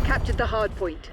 captured the hard point.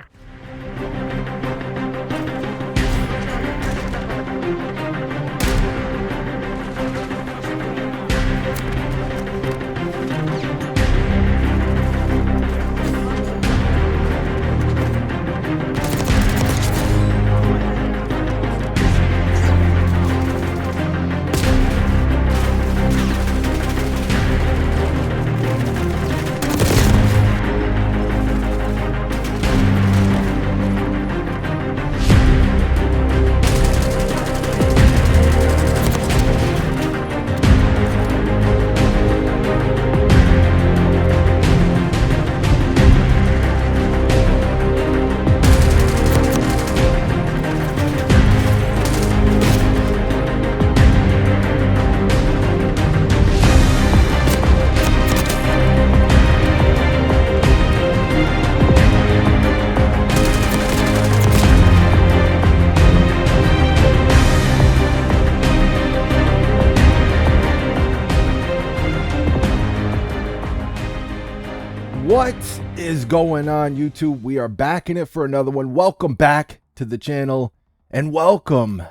What is going on, YouTube? We are back in it for another one. Welcome back to the channel and welcome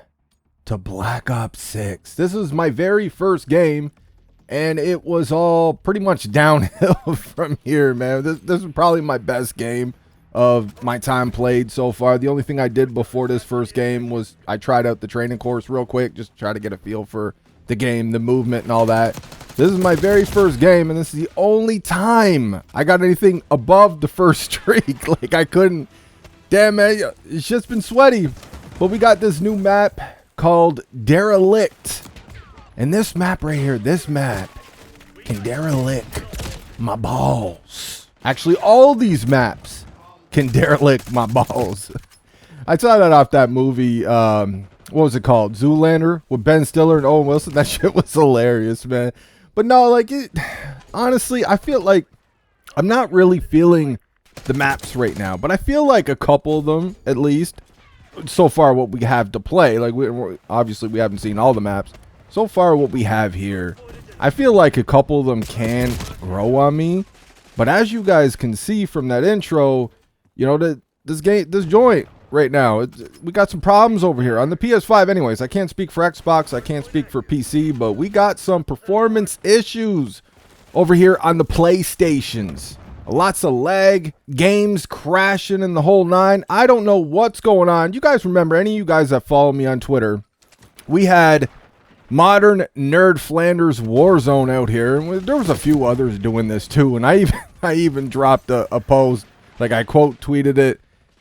to Black Ops 6. This is my very first game and it was all pretty much downhill from here, man. This is probably my best game of my time played so far. The only thing I did before this first game was I tried out the training course real quick, just to try to get a feel for the game, the movement and all that. This is my very first game, and this is the only time I got anything above the first streak. Like, I couldn't. Damn, man, it's just been sweaty. But we got this new map called Derelict. And this map right here, this map can derelict my balls. Actually, all these maps can derelict my balls. I saw that off that movie, what was it called? Zoolander with Ben Stiller and Owen Wilson. That shit was hilarious, man. But no, like, honestly, I feel like I'm not really feeling the maps right now, but I feel like a couple of them, at least, so far what we have to play, like, obviously we haven't seen all the maps. So far what we have here, I feel like a couple of them can grow on me. But as you guys can see from that intro, you know, this joint right now, we got some problems over here on the PS5. Anyways, I can't speak for Xbox, I can't speak for PC, but we got some performance issues over here on the PlayStations. Lots of lag, games crashing in the whole nine. I don't know what's going on. You guys remember, any of you guys that follow me on Twitter, we had Modern Nerd Flanders Warzone out here, and there was a few others doing this too, and I even dropped a post, like I quote tweeted it.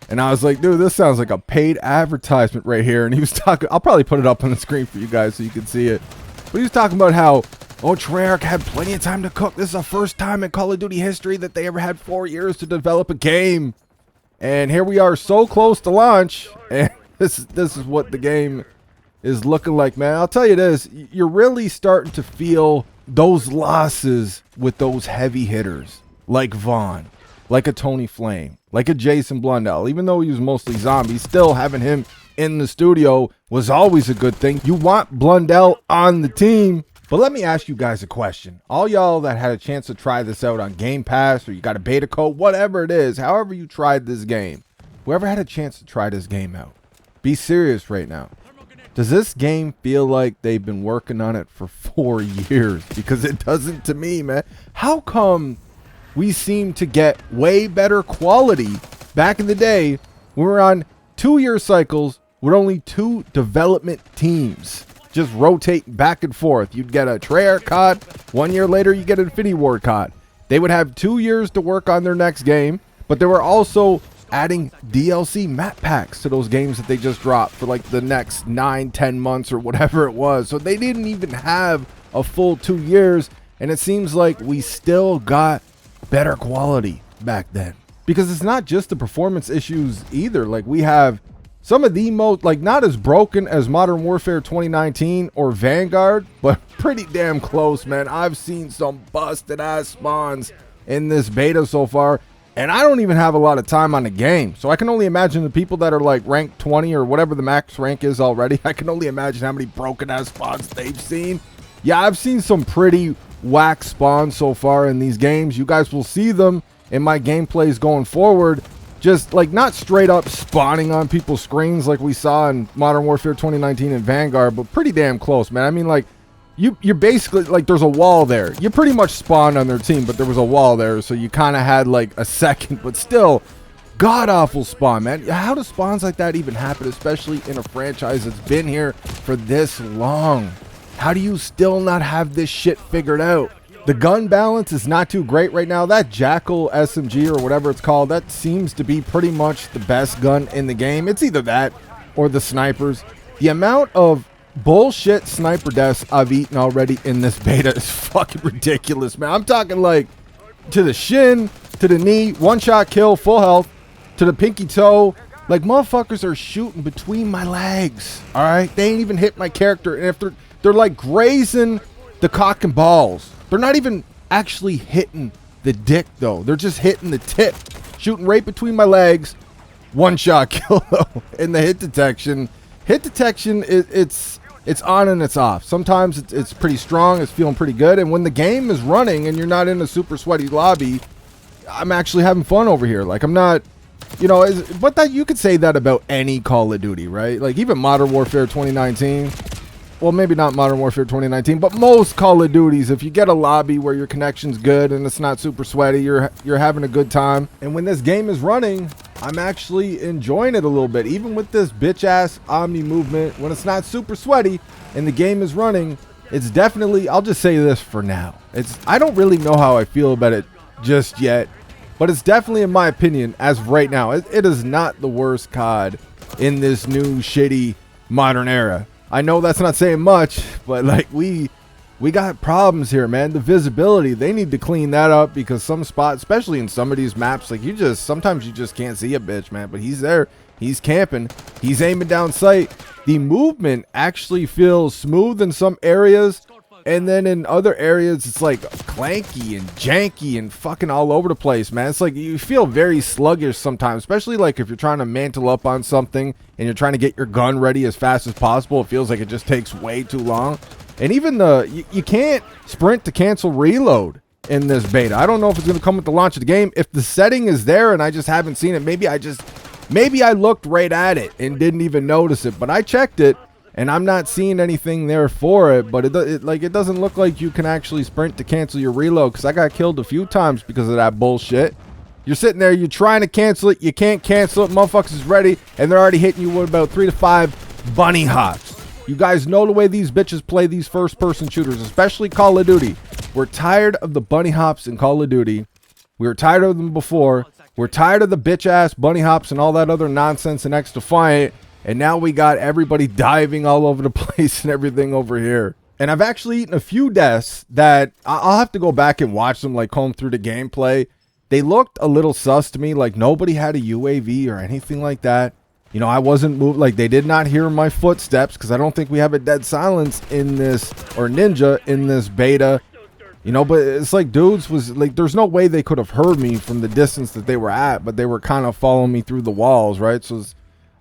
And I was like, dude, this sounds like a paid advertisement right here. And he was talking, I'll probably put it up on the screen for you guys so you can see it. But he was talking about how, oh, Treyarch had plenty of time to cook. This is the first time in Call of Duty history that they ever had 4 years to develop a game. And here we are so close to launch. And this is what the game is looking like, man. I'll tell you this, you're really starting to feel those losses with those heavy hitters like Vaughn, like a Tony Flame, like a Jason Blundell. Even though he was mostly zombies, still having him in the studio was always a good thing. You want Blundell on the team. But let me ask you guys a question. All y'all that had a chance to try this out on Game Pass, or you got a beta code, whatever it is, however you tried this game, whoever had a chance to try this game out, be serious right now. Does this game feel like they've been working on it for 4 years? Because it doesn't to me, man. How come we seem to get way better quality back in the day when we were on 2-year cycles with only 2 development teams just rotate back and forth? You'd get a Treyarch COD, 1 year later you get an Infinity Ward COD. They would have 2 years to work on their next game, but they were also adding DLC map packs to those games that they just dropped for like the next 9-10 months or whatever it was. So they didn't even have a full 2 years, and it seems like we still got better quality back then, because it's not just the performance issues either. Like, we have some of the most, like, not as broken as Modern Warfare 2019 or Vanguard, but pretty damn close, man. I've seen some busted ass spawns in this beta so far, and I don't even have a lot of time on the game, so I can only imagine the people that are like rank 20 or whatever the max rank is already. I can only imagine how many broken ass spawns they've seen. Yeah, I've seen some pretty whack spawns so far in these games. You guys will see them in my gameplays going forward, just like not straight up spawning on people's screens like we saw in Modern Warfare 2019 and Vanguard, but pretty damn close, man. I mean, like, you're basically, like, there's a wall there. You pretty much spawned on their team, but there was a wall there, so you kind of had, like, a second, but still, god-awful spawn, man. How do spawns like that even happen, especially in a franchise that's been here for this long? How do you still not have this shit figured out? The gun balance is not too great right now. That Jackal SMG or whatever it's called, that seems to be pretty much the best gun in the game. It's either that or the snipers. The amount of bullshit sniper deaths I've eaten already in this beta is fucking ridiculous, man. I'm talking like to the shin, to the knee, one-shot kill, full health, to the pinky toe. Like, motherfuckers are shooting between my legs, all right? They ain't even hit my character. And if they're like grazing the cock and balls. They're not even actually hitting the dick, though. They're just hitting the tip. Shooting right between my legs. One-shot kill, though. And the hit detection. Hit detection, it's on and it's off. Sometimes it's pretty strong. It's feeling pretty good. And when the game is running and you're not in a super sweaty lobby, I'm actually having fun over here. Like, I'm not, you know, but that you could say that about any Call of Duty, right? Like, even Modern Warfare 2019. Well, maybe not Modern Warfare 2019, but most Call of Duties, if you get a lobby where your connection's good and it's not super sweaty, you're having a good time. And when this game is running, I'm actually enjoying it a little bit. Even with this bitch-ass Omni movement, when it's not super sweaty and the game is running, it's definitely, I'll just say this for now. I don't really know how I feel about it just yet, but it's definitely, in my opinion, as of right now, it is not the worst COD in this new shitty modern era. I know that's not saying much, but like we got problems here, man. The visibility, they need to clean that up, because some spots, especially in some of these maps, like sometimes you just can't see a bitch, man. But he's there, he's camping, he's aiming down sight. The movement actually feels smooth in some areas, and then in other areas it's like clanky and janky and fucking all over the place, man. It's like you feel very sluggish sometimes, especially like if you're trying to mantle up on something and you're trying to get your gun ready as fast as possible. It feels like it just takes way too long. And even you can't sprint to cancel reload in this beta. I don't know if it's going to come with the launch of the game. If the setting is there and I just haven't seen it, maybe I looked right at it and didn't even notice it, but I checked it. And I'm not seeing anything there for it, but it doesn't look like you can actually sprint to cancel your reload, because I got killed a few times because of that bullshit. You're sitting there, you're trying to cancel it, you can't cancel it, motherfuckers is ready, and they're already hitting you with about 3 to 5 bunny hops. You guys know the way these bitches play these first-person shooters, especially Call of Duty. We're tired of the bunny hops in Call of Duty. We were tired of them before. We're tired of the bitch-ass bunny hops and all that other nonsense in X Defiant. And now we got everybody diving all over the place and everything over here. And I've actually eaten a few deaths that I'll have to go back and watch them, like comb through the gameplay. They looked a little sus to me, like nobody had a UAV or anything like that. You know, I wasn't moved, like they did not hear my footsteps, because I don't think we have a dead silence in this, or ninja in this beta. You know, but it's like dudes was like, there's no way they could have heard me from the distance that they were at, but they were kind of following me through the walls, right? So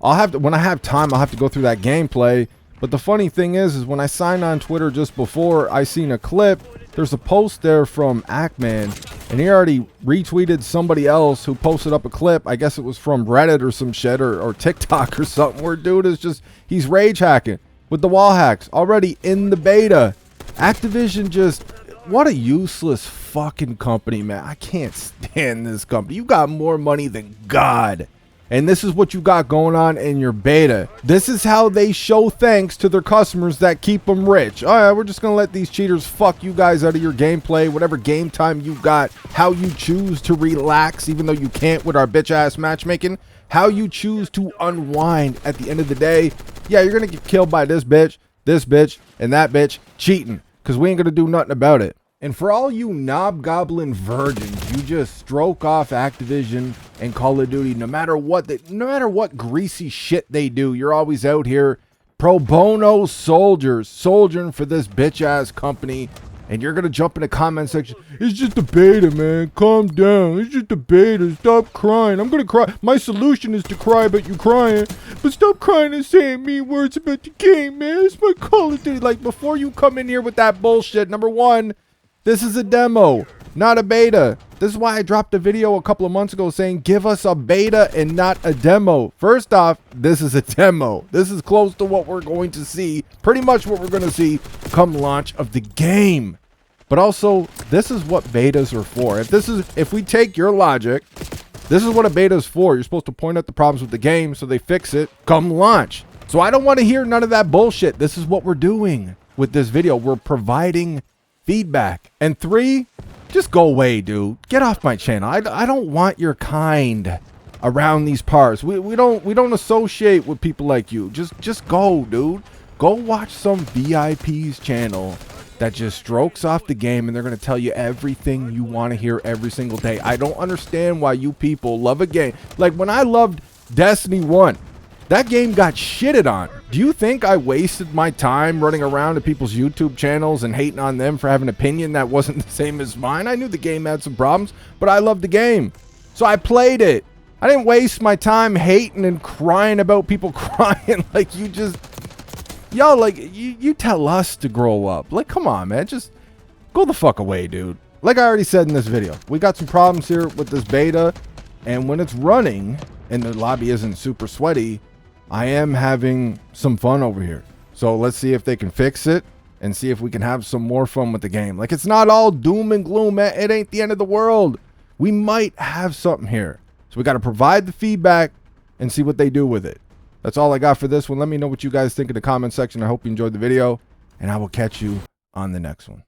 I'll have to, when I have time, I'll have to go through that gameplay. But the funny thing is when I signed on Twitter just before, I seen a clip. There's a post there from Ackman, and he already retweeted somebody else who posted up a clip. I guess it was from Reddit or some shit, or TikTok or something, where dude is just, he's rage hacking with the wall hacks already in the beta. Activision just, what a useless fucking company, man. I can't stand this company. You got more money than God. And this is what you got going on in your beta. This is how they show thanks to their customers that keep them rich. All right, we're just going to let these cheaters fuck you guys out of your gameplay, whatever game time you got, how you choose to relax, even though you can't with our bitch-ass matchmaking, how you choose to unwind at the end of the day. Yeah, you're going to get killed by this bitch, and that bitch cheating, because we ain't going to do nothing about it. And for all you knob goblin virgins, you just stroke off Activision and Call of Duty, no matter what greasy shit they do. You're always out here pro bono soldiering for this bitch ass company, and you're gonna jump in the comment section. It's just a beta, man. Calm down. It's just a beta. Stop crying. I'm gonna cry. My solution is to cry about you crying, but stop crying and saying mean words about the game, man. It's my Call of Duty. Like, before you come in here with that bullshit, number one, This is a demo, not a beta. This is why I dropped a video a couple of months ago saying give us a beta and not a demo. First off, this is a demo. This is close to what we're going to see, pretty much what we're going to see come launch of the game. But also, this is what betas are for. If we take your logic, this is what a beta is for. You're supposed to point out the problems with the game so they fix it come launch. So I don't want to hear none of that bullshit. This is what we're doing with this video. We're providing feedback. And 3, just go away, dude. Get off my channel. I don't want your kind around these parts. We don't associate with people like you. Just go, dude. Go watch some VIP's channel that just strokes off the game, and they're going to tell you everything you want to hear every single day. I don't understand why you people love a game. Like when I loved Destiny 1, that game got shitted on. Do you think I wasted my time running around to people's YouTube channels and hating on them for having an opinion that wasn't the same as mine? I knew the game had some problems, but I loved the game. So I played it. I didn't waste my time hating and crying about people crying like you just... Yo, like, you tell us to grow up. Like, come on, man. Just go the fuck away, dude. Like I already said in this video, we got some problems here with this beta, and when it's running and the lobby isn't super sweaty, I am having some fun over here. So let's see if they can fix it and see if we can have some more fun with the game. Like, it's not all doom and gloom, man. It ain't the end of the world. We might have something here. So we got to provide the feedback and see what they do with it. That's all I got for this one. Let me know what you guys think in the comment section. I hope you enjoyed the video, and I will catch you on the next one.